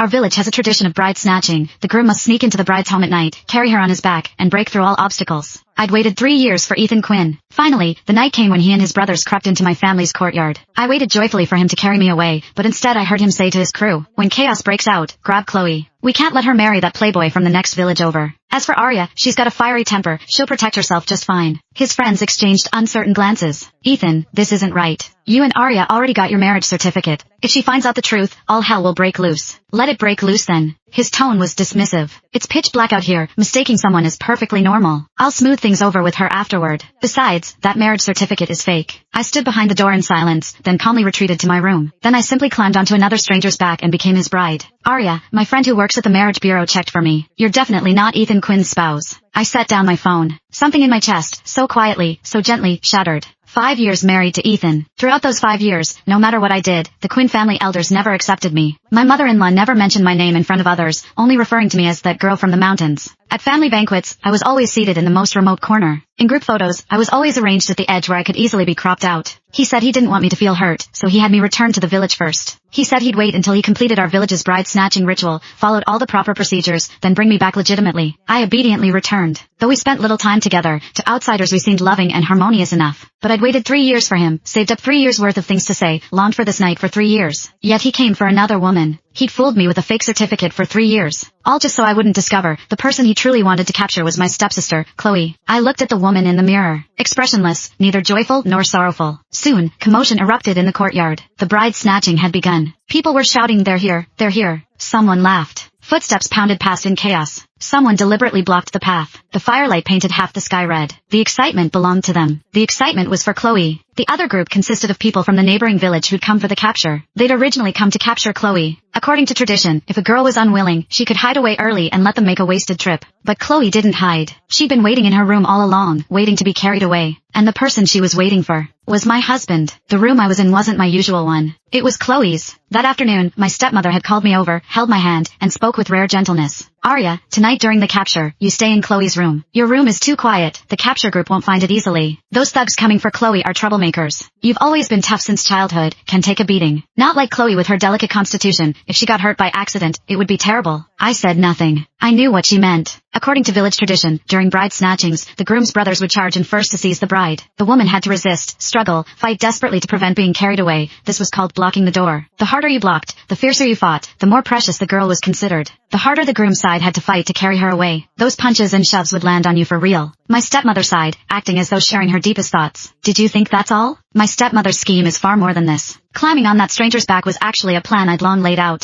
Our village has a tradition of bride snatching. The groom must sneak into the bride's home at night, carry her on his back, and break through all obstacles. I'd waited 3 years for Ethan Quinn. Finally, the night came when he and his brothers crept into my family's courtyard. I waited joyfully for him to carry me away, but instead I heard him say to his crew, "When chaos breaks out, grab Chloe. We can't let her marry that playboy from the next village over. As for Aria, she's got a fiery temper, she'll protect herself just fine." His friends exchanged uncertain glances. "Ethan, this isn't right. You and Aria already got your marriage certificate. If she finds out the truth, all hell will break loose. Let it break loose then." His tone was dismissive. "It's pitch black out here, mistaking someone is perfectly normal. I'll smooth things over with her afterward. Besides, that marriage certificate is fake." I stood behind the door in silence, then calmly retreated to my room. Then I simply climbed onto another stranger's back and became his bride. "Aria, my friend who works at the marriage bureau checked for me. You're definitely not Ethan Quinn's spouse." I set down my phone. Something in my chest, so quietly, so gently, shattered. 5 years married to Ethan. Throughout those 5 years, no matter what I did, the Quinn family elders never accepted me. My mother-in-law never mentioned my name in front of others, only referring to me as that girl from the mountains. At family banquets, I was always seated in the most remote corner. In group photos, I was always arranged at the edge where I could easily be cropped out. He said he didn't want me to feel hurt, so he had me return to the village first. He said he'd wait until he completed our village's bride snatching ritual, followed all the proper procedures, then bring me back legitimately. I obediently returned. Though we spent little time together, to outsiders we seemed loving and harmonious enough. But I'd waited 3 years for him, saved up 3 years worth of things to say, longed for this night for 3 years. Yet he came for another woman. He'd fooled me with a fake certificate for 3 years. All just so I wouldn't discover, the person he truly wanted to capture was my stepsister, Chloe. I looked at the woman in the mirror, expressionless, neither joyful nor sorrowful. Soon, commotion erupted in the courtyard. The bride snatching had begun. People were shouting, "They're here, they're here." Someone laughed. Footsteps pounded past in chaos. Someone deliberately blocked the path. The firelight painted half the sky red. The excitement belonged to them. The excitement was for Chloe. The other group consisted of people from the neighboring village who'd come for the capture. They'd originally come to capture Chloe. According to tradition, if a girl was unwilling, she could hide away early and let them make a wasted trip. But Chloe didn't hide. She'd been waiting in her room all along, waiting to be carried away. And the person she was waiting for was my husband. The room I was in wasn't my usual one. It was Chloe's. That afternoon, my stepmother had called me over, held my hand, and spoke with rare gentleness. "Aria, tonight during the capture, you stay in Chloe's room. Your room is too quiet, the capture group won't find it easily. Those thugs coming for Chloe are troublemakers. You've always been tough since childhood, can take a beating. Not like Chloe with her delicate constitution, if she got hurt by accident, it would be terrible." I said nothing. I knew what she meant. According to village tradition, during bride snatchings, the groom's brothers would charge in first to seize the bride. The woman had to resist, struggle, fight desperately to prevent being carried away. This was called blocking the door. The harder you blocked, the fiercer you fought, the more precious the girl was considered. The harder the groom's side had to fight to carry her away. Those punches and shoves would land on you for real. My stepmother sighed, acting as though sharing her deepest thoughts. "Did you think that's all? My stepmother's scheme is far more than this. Climbing on that stranger's back was actually a plan I'd long laid out.